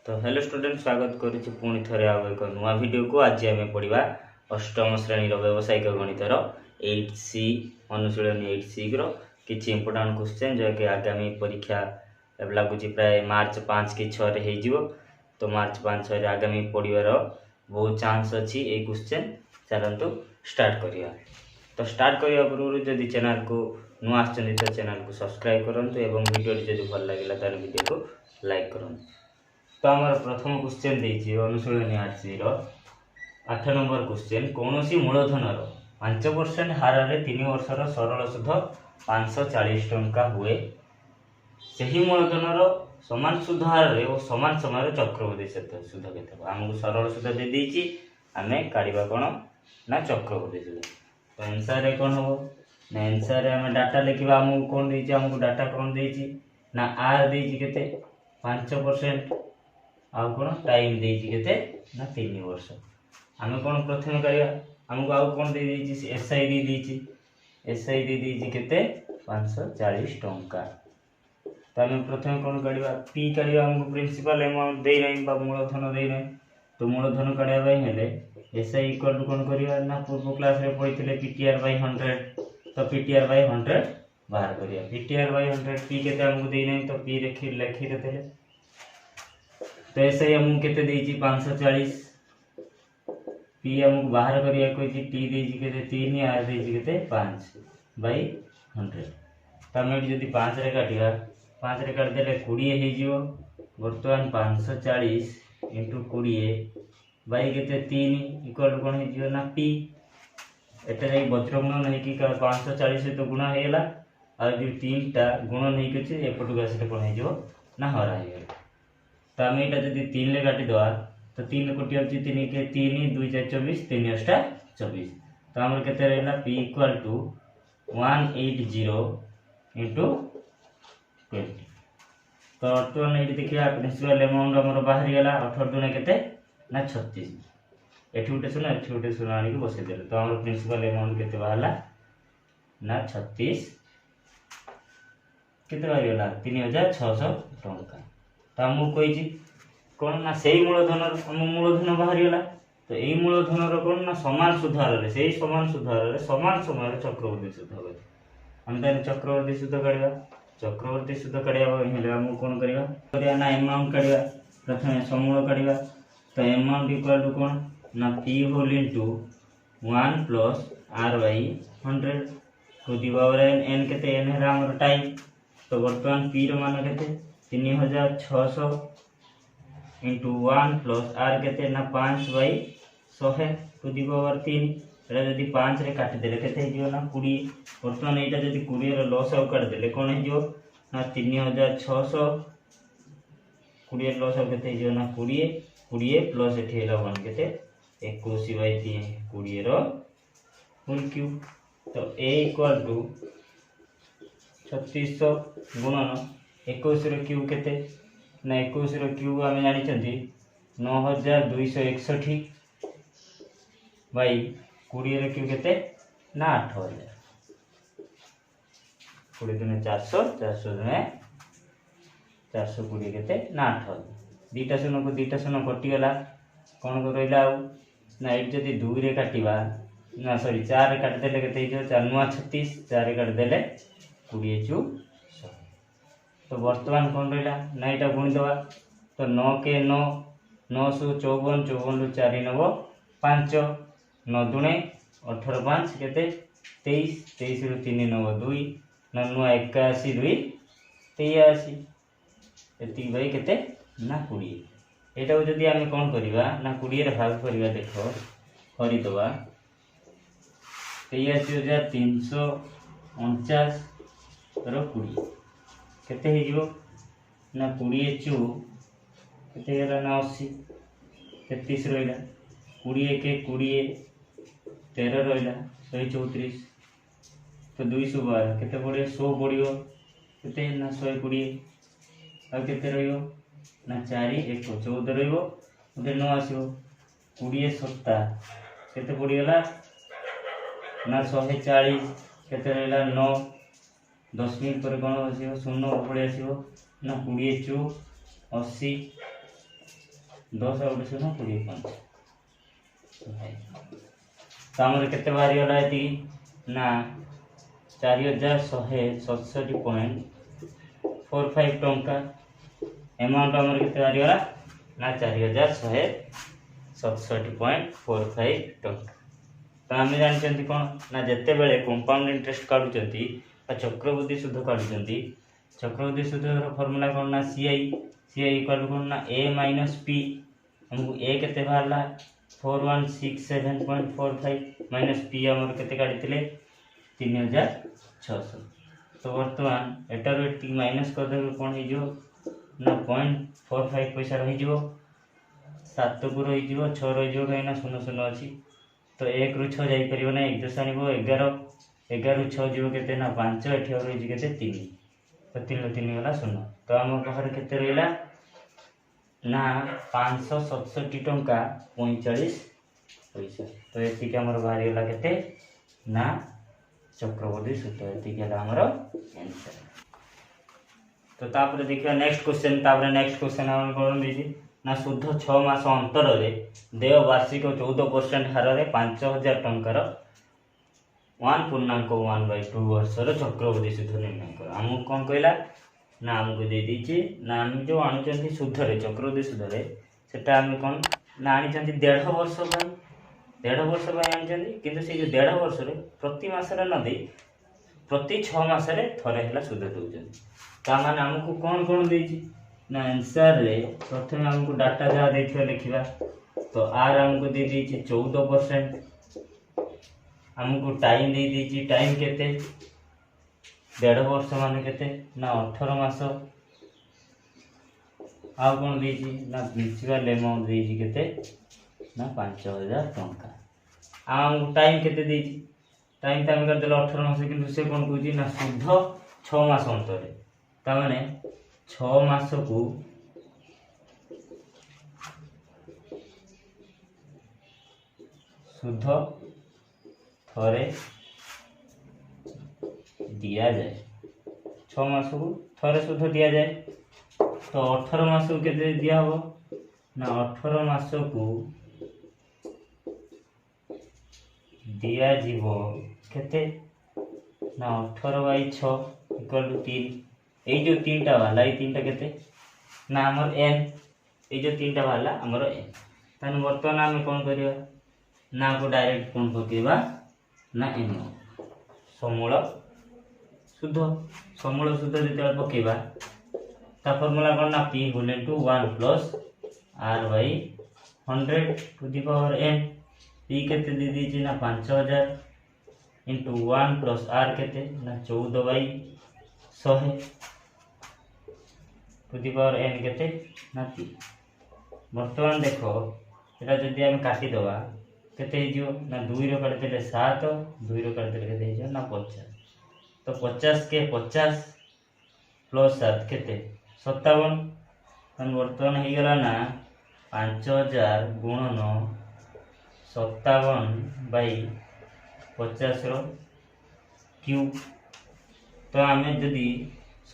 तो hello student स्वागत करुच्ची पुणी थे आउ एक नुआ वीडियो को। आज आम पढ़ा अष्टम श्रेणी व्यावसायिक गणितर 8C अनुशीलनी 8C किसी इंपोर्टाट क्वेश्चन जो कि आगामी परीक्षा लगुच प्राय मार्च 5 कि 6 हो। तो मार्च 5 6 आगामी पढ़ार बहुत चांस अच्छी ये क्वेश्चन। चलतु स्टार्ट करिया। तो स्टार्ट करने पूर्व जदि चैनल को नुआ आसछन्ति तो चैनल को सब्सक्राइब करंतु एवं वीडियो जदि भल लगिला तार वीडियो को लाइक करंतु। तो आमर प्रथम क्वेश्चन देछि अनुशीलनी 8C 8 नंबर क्वेश्चन। कौन सी मूलधनर 5% हार रे 3 वर्षर सरल सुध 540 टंका हुए, सही मूलधनर समान सुध हार रे और समान समय चक्रवृद्धि सुध केते। आमको सरल सुध दे देछि, आमे काढिबा कोन ना चक्रवृद्धि सुध। तो आंसर रे कोन हो ना, आंसर रे आमे डाटा लिखिबा। आमको कोन देछि, आमको डाटा कोन देछि ना आर देछि केते 5%, आउ कोन टाइम देछि केते ना 3 वर्ष। आमे कोन प्रथम करिया, हमको आउ कोन दे देछि एसआई दे देछि, एसआई दे देछि केते 540 टंका। तो आमे प्रथम कोन करिया पी करिया। हमको प्रिंसिपल अमाउंट दे नै बा मूलधन दे नै। तो मूलधन काढिया बाय हेले एसआई इक्वल टू कोन करिया ना, पूर्व क्लास रे पढिथिले पीटीआर बाय 100। तो पीटीआर बाय 100 बाहर करिया। पीटीआर बाय 100 पी केते हमको दे नै, तो पी लिखि देते। तो ऐसे हमको केते देछि 540। पी हमको बाहर करिया कोइ टी देछि केते 3, आर देछि केते 5 बाय 100। तो हम जदि 5 रे काटिया, 5 रे काट देले 20 हे जिवो। वर्तमान 540 * 20 बाय केते 3 इक्वल टू कोन हे जिवो ना पी। एटा रे वज्रगुणन हे कि 540 तो गुणा हेला, आ जो 3 टा गुणन हे कि एपटु आसे कोन हे जिवो ना हरा हे। तो आम यहाँ जब 3 रे काटी दवा, तो 3 कोटी अच्छी 3 के 3 2 4 24 3 8 24। तो आम केते रहला पी इक्वल टू 180 * 20। तो बर्तमान ये देखिए प्रिंसिपल अमाउंट आम बाहर गला 18 दुणे केते ना 36। एठी गोटे सुना एठी गोटे सुना आनी बसई देले। तो आम प्रिंसिपल अमाउंट केते बाहरला ना 36 केते बाहर गला 3600 टंका। तो आमको कही कौन ना से मूलधन आम मूलधन बाहर गला। तो यही मूलधन कौन ना समान सुधार से समान सुधार समान समय चक्रवृद्धि सुध हो। हम चक्रवृद्धि सुध काढ़ा। चक्रवृद्धि सुध काढ़ा आमको कौन करवा ना एमाउंट काढ़ा। प्रथम समूल काढ़ा। तो एमाउंट इक्वल टू कौन ना p whole into 1 plus r by 100 to the power n केते एन है आमर टाइम। तो वर्तमान पी मान केते 3600 इंटू 1 प्लस आर केते ना 5 बाई 100 टू दी पावर 3। एटा जदि 5 रे काटि देले केते हे जिवो ना 20। वर्तमान एटा जदि 20 रे लॉस आउ काटि देले कोन हे जिवो ना 3600। 20 लॉस आउ केते हे जिवो ना 20 प्लस एठी हेला 1 केते 21 बाई 3 20 रो होल क्यूब। तो a इक्वल टू 3600 गुणन 21 रो क्यूब केते ना 21 रो क्यूब आमे जानि छथि 9261 बाई 20 रो क्यूब केते ना 8000। 20 दुने 400 400 दुने 420 केते ना 8000। दीटा शून्य को दीटा शून्य कटि गला। कोन को रहिला ना एट जदि 2 रे काटिबा ना सॉरी 4 रे काटि देले केते हिजो 4 नुआ 36 4 रे काटि देले 20 * 100। तो वर्तमान कौन रहा ना यहाँ गुणी दवा। तो 9 के 9 9 सु 54 54 रु 4 9 5 9 दुणे 18 5 केते 23 23 रु 3 9 2 ना नुआ 81 2 83 एति भाई केते ना 20। एटा जदि आमे कोन करबा ना 20 रे भाग करबा। देखो करि दवा 83349 रो 20 केते हे जिवो ना 20 चु केते हेला ना 80 33 रहिला 20 के 20 13 रहिला 134। तो 212 केते पड़े 100 पड़ियो केते ना 120 आ केते रहियो ना 4 1 14 रहियो ओते 9 आसीयो 20 7 केते पड़ियला ना 140 केते रहिला 9 10 मिनट पर कौन आसो 0 पड़े आसो ना 20 * 80 10 आ गोटे 0 20 5 तो आमर केते बाहरी गला एति ना 4167.45 टंका अमाउंट आमर केते बाहरी गला ना 4167.45 टंका। तो आम जानते कौन ना जिते बेले कंपाउंड इंटरेस्ट काटुंट चक्रवृद्धि सुध काटुंट चक्रवृद्धि सुध फर्मूला कौन ना सीआई सीआई इक्वल कौन ना ए माइनस पी हमको ए केते बाहरला 4167.45 माइनस पी आमर केते काटिले 3600। तो वर्तमान एटार एटी माइनस कर देबे कौन हो ना 0.45 पैसा रही जीवो 7 को रही जीवो 6 रही जीवो कहीं 0 0 अच्छी तो 1 रु 6 जाई परिबो ना 1 दस आनिबो 11 11 रु 6 जीवो केते ना 5 एठी रही केते 3 तो 3 3 गला 0 तो आम पाखरे केते रहिला ना 567 टंका 45 पैसा। तो एति हमर बाहरी गला केते ना चक्रवृद्धि सूत्र एति गला हमर आंसर। तो तापर देखियो नेक्स्ट क्वेश्चन हम कोन दीजी ना शुद्ध 6 मास अंतर रे देय वार्षिक 14% हार रे 5000 टंकार 1.1/2 वर्ष रो चक्रवृद्धि सूत्र निर्णय कर। हमको कोन कहला ना हमको दे दीची ना हम जो आणुचंती शुद्ध रे चक्रवृद्धि सूत्र रे सेटा हम कोन ना आणिचंती 1.5 वर्ष पर 1.5 वर्ष पर आणिचंती किंतु से जो 1.5 वर्ष रे प्रति मास रे न दे प्रति 6 मास रे थरे हला सूद दउचंती। ता माने हमको कोन देची ना आंसर रे प्रथमे हमको डाटा जहा देथियो लिखिबा तो आर हमको दे दीची 14% हमको टाइम दे दीची टाइम केते 1.5 वर्ष माने केते ना 18 मास आ कोन देची ना प्रिंसिपल अमाउंट देची केते ना 5000 टंका हमको टाइम केते देची टाइम त हम कर देलो 18 मास किंतु से कोन कहूची ना शुद्ध 6 मास अंतर ता माने 6 मास को शुद्ध थरे दिया जाए 6 मास को थरे शुद्ध दिया जाए तो 18 मास को केते दिया हो ना 18 मास को दिया जीवो केते ना 18/6 इक्वल टू 3 ए जो 3टा वाला ए 3टा केते ना हमर n ए जो 3टा वाला हमर n तन वर्तमान हम कोन करिया ना को डायरेक्ट कोन पकेबा ना n समूल शुद्ध जेते पकेबा ता फार्मूला कोन ना p गुणन to 1 plus r by 100 to the power n p केते दे दीची ना 5000 इनटू 1 प्लस r केते ना 14/100 टू द पावर n केते ना 3। वर्तमान देखो एटा जदि हम काटी दवा केते हिजो ना 2 रो काट देले 7 2 रो काट देले केते हिजो ना 50 तो 50 के 50 प्लस 7 केते 57 तन वर्तमान ही गला ना 5000 गुणन 57/50 रो क्यूब तो आमे जदि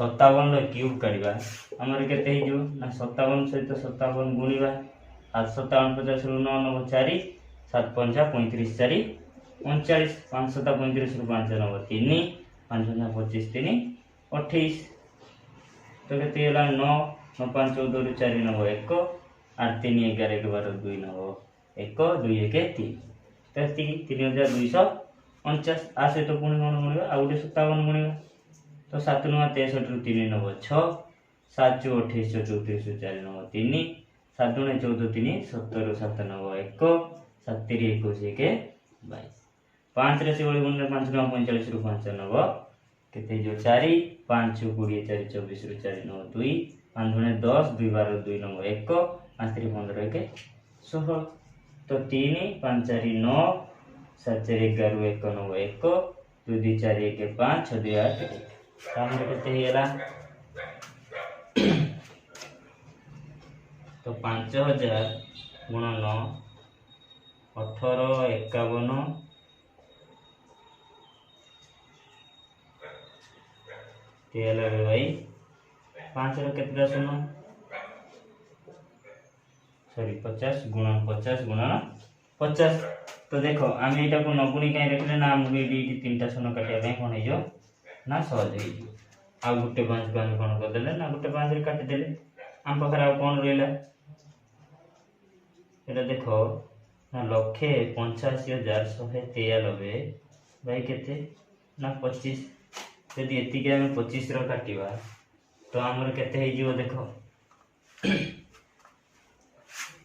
57 रो क्यूब काढिबा हमर केते हिजो ना 57 सहित 57 गुणिबा 57 50 रो 9 9 4 7 5 35 4 39 5 7 35 रो 5 9 3 5 5 25 3 28 तो केते होला 9 9 5 14 रो 4 9 1 8 3 11 1 12 2 9 1 2 1 3 तो 3249 आ सहित पुणी कोन गुणिबा आ गुटे 57 गुणिबा तो 7 9 63 रो 3 9 6 7 2 28 34 4 9 3 7 2 14 3 17 7 9 1 7 3 21 1 22 5 रे से बड़ी गुण 5 9 45 रो 5 9 केते जो 4 5 20 4 24 रो 4 9 2 5 2 10 2 12 2 9 1 5 3 15 1 16 तो 3 5 4 9 7 4 11 1 9 1 2 2 4 1 5 6 2 8 सामने केते हेला तो 5000 गुणन 18 51 13 भाई 5 रो केतरा सुनो सॉरी 50 गुणन 50 गुणन 50। तो देखो आम यहाँ को नगुणी कहीं रखले ना आमको ये तीन टा शून्य काटिया कौन हो ना सहज हो आ गोटे 5 को आम कौन करदे ना गोटे 5 रे काटिदेले आम पाखे आ कौन रहा ये देखो ना 1,85,193 भाई केते ना 25 यदि एतिके आम 25 रो काटिबा तो आमर केते हे जिवो देखो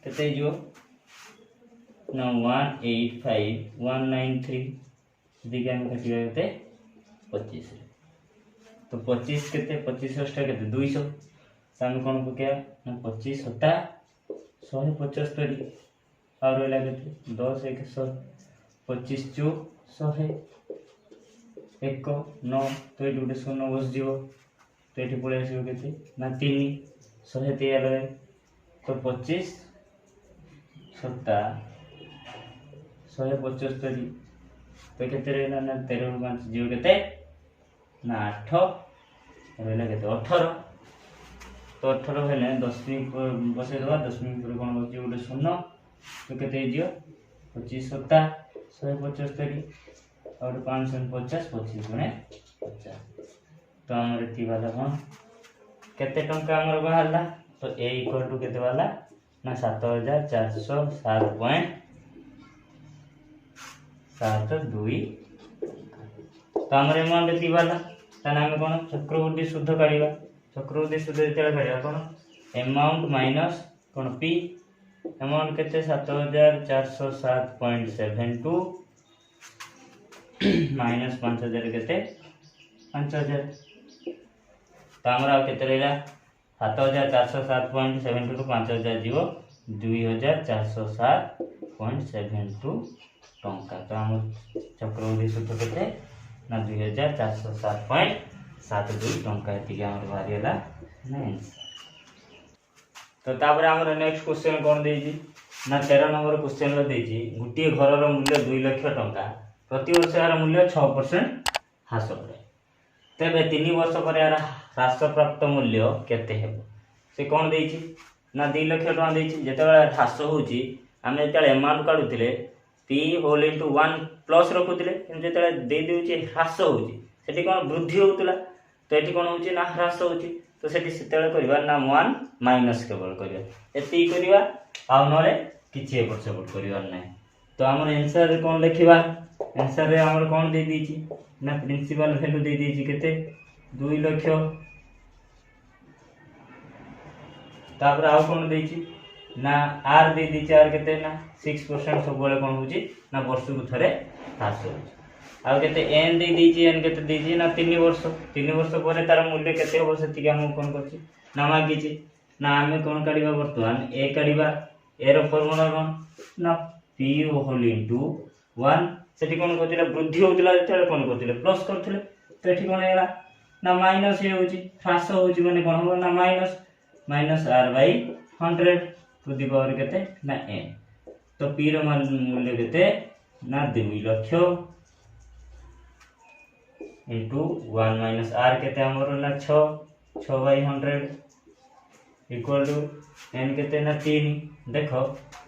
केते हे जिवो ना 185,193 यदि आम काटिबा केते 25 रे तो 25 केते 25 अष्टा केते 200 आम कौन पकया ना 25 7 175 और रहा केते 10 1 100 25 चु 100 1 9 तो ये गोटे 0 बस जीव तो ये पड़े आस ना 3 113 तो 25 7 175 तो केते रहला ना 13 5 जीव केते ना 8 रहला केते 18 तो 18 हेले 10 मिनट बसे दवा 10 मिनट पर कोन बचे गोटे 0 तो केते जियो 25 7 175 और 550 25 गुणे 50 तो हमर एति वाला कोन केते टंका हमर बाहरला तो ए इक्वल टू केते वाला ना 7,407.72 तो हमर अमाउंट एति वाला ताना हम कोन चक्रवृद्धि शुद्ध काढिबा चक्रवृद्धि शुद्ध जेते काढिबा कोन अमाउंट माइनस कोन पी अमाउंट केते 7,407.72 माइनस 5,000 केते 5,000 तो हमरा केते रहला 7,407.72 टू 5,000 जीव 2,407.72 टंका तो हम चक्रवृद्धि शुद्ध केते ना 2,407.72 टंका एति के हमर बारियला ना आंसर। तो तापर हमर नेक्स्ट क्वेश्चन कोन देजी ना 13 नंबर क्वेश्चन लो देजी गुटी घर रो मूल्य 2 लाख टंका प्रति वर्ष यार मूल्य 6% ह्रास करे तेबे 3 वर्ष पर यार ह्रास प्राप्त मूल्य केते हेबो से कोन देजी ना 2 लाख टंका देजी जेते बेला ह्रास होउची हम जेते अमाउंट काढुतिले p होल इनटू 1 प्लस रखुतिले जेते दे देउची ह्रास होउची सेठी कोन वृद्धि होउतला तो एठी कोन होउची ना ह्रास होउची तो सेठी सेतेले करबा ना 1 माइनस केवल करबा एति करबा आ नले किछि एपट सेपट करबा नै तो हमर आंसर कोन लिखिबा आंसर रे हमर कोन दे दीची ना प्रिंसिपल वैल्यू दे दीची केते 2 लाख तापर आ कोन देची ना आर दे दीची आर केते ना 6% सब बेले कोन होची ना वर्ष को थरे ह्रास होची आ केते एन दे दीची एन केते दीची ना 3 वर्ष परे तार मूल्य केते हो सेति के हम कोन करची ना मागीची ना हमें कोन काढिबा वर्तमान ए काढिबा ए रो फॉर्मूला कोन ना p होल इनटू 1 सेठी कोन करथिले वृद्धि होतिला जेते कोन करथिले प्लस करथिले तो एठी कोन हेला ना माइनस हे होची ह्रास होची माने कोन हो ना minus r by 100 to the power केते ना n तो p रो मूल्य केते ना 2 लाख इनटू 1 माइनस r केते हमर ना 6 बाय 100 इक्वल टू n केते ना 3 देखो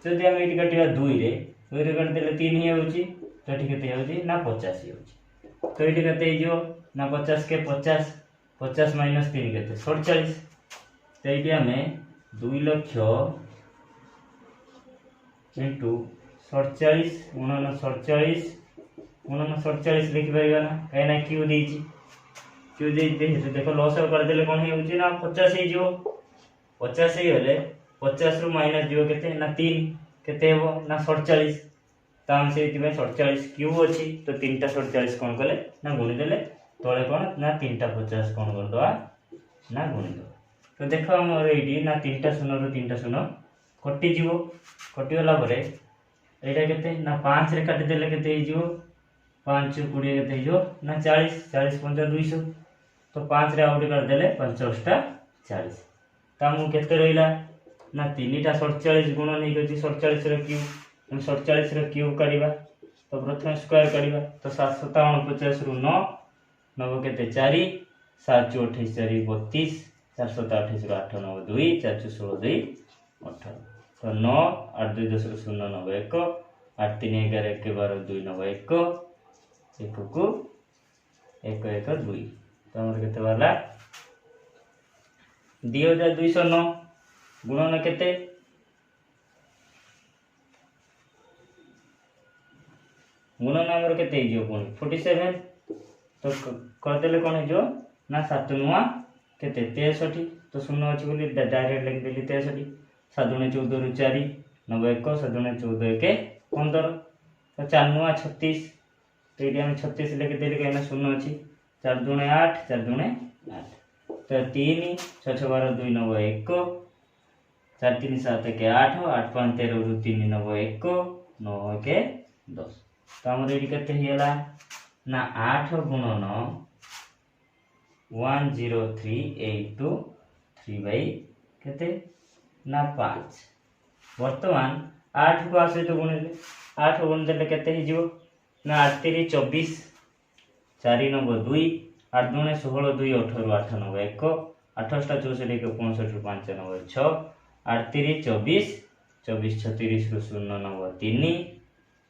जदि हम एटी काटिबा 2 रे काट देले 3 ही होची तो एटी केते होची ना 50 ही होची तो एटी केते हिजो ना 50 के 50 माइनस 3 केते 47 तो एटी हमें 2 लाख इनटू 47 49 लिखि परिबा ना काहे ना क्यू देची क्यू दे देखो लॉस कर देले कोन हे होची ना 50 ही जो 50 ही होले 50 रु माइनस जीव केते ना 3 केते हो ना 47 तो हम से इति 47 क्यू अछि तो 3 टा 47 कोन कले ना गुणी देले तळे कोन ना 3 टा 50 कोन कर दवा ना गुणी दो तो देखो हमर एडी ना 3 टा 0 रु 3 टा 0 कटि जीव कटि होला परे एटा केते ना 5 रे काटि देले केते ही जीव 5 20 केते हिजो ना 40 40 50 200 तो 5 रे आउट कर देले 50 टा 40 ता मु केते रहिला ना 3 टा 47 गुण नै गछि 47 रे क्यूब हम 47 रे क्यूब काढिबा तो प्रथम स्क्वायर काढिबा तो 757 रु 9 9 केते 4 7 4 28 4 32 428 रु 8 9 2 4 16 2 18 तो 9 8 2 10 0 9 1 8 3 11 1 12 2 9 1 1 को 1 1 2 तो हमर केते वाला 2209 गुणन केते गुणन हमर केते हिजो पुणी 47 तो कर देले कोन हिजो ना 7 नुआ केते 63 तो 0 अछि बोली डायरेक्ट लिख देली 63 7 दुणे 14 रु 4 91 7 दुणे 14 1 15 तो 4 नुआ 36 तो ये हम 36 लिख देली कहना 0 अछि 4 दुणे 8 4 दुणे 8 तो 3 6 6 12 2 9 1 4 3 7 1 8 8 5 13 रु 3 9 1 9 1 10 तो हमर एडी केते हिला ना 8 गुणन 10382 3 बाई केते ना 5 वर्तमान 8 को आसे तो गुणले 8 गुण देले केते हिजो ना 8 3 24 4 9 2 8 दुणे 16 2 18 8 9 1 28 64 1 65 5 9 6 8 3 24 24 36 रु 0 9 3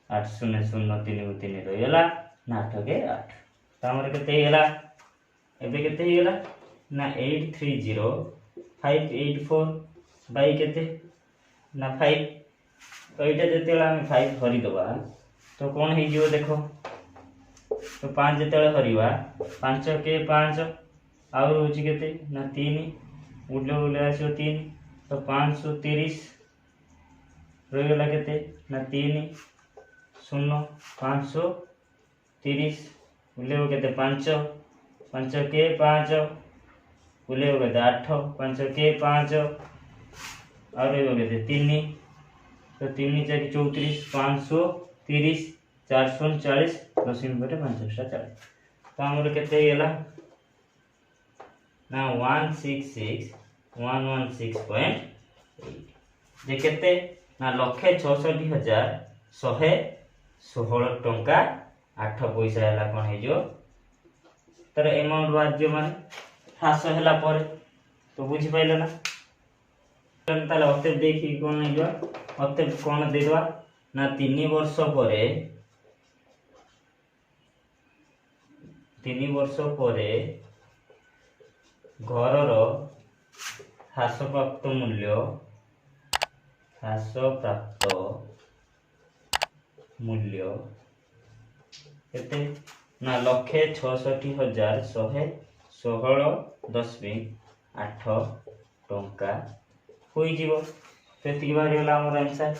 8 0 0 3 3 रहिला ना 8 के 8 तो हमर केते हेला एबे केते हेला ना 830 584 बाई केते ना 5 तो एटा जेतेला हम 5 हरि दबा तो कोन हे जिवो देखो तो 5 जेतेला हरिवा 5 के 5 आउ होची केते ना 3 उडले उडले आसो 3 तो 530 रहिला केते ना 3 0 530 उले केते 5 5 के 5 उले केते 8 5 के 5 और केते 3 तो 3 4 34 530 440 10 बटे 5 40 तो हमर केते हेला ना 166,116.8 जे केते ना 1,66,116 टंका 8 पैसा हैला कोन हे जो तर अमाउंट वाज्य माने ह्रास हैला पर तो बुझी पाइले ना ताले अते देखि कोन हे जो अते कोन देदवा ना 3 वर्ष परे 3 वर्ष परे घरर ह्रास प्राप्त मूल्य केते ना 1,66,116.8 टंका होई जीवो सेति बारी होला हमर आंसर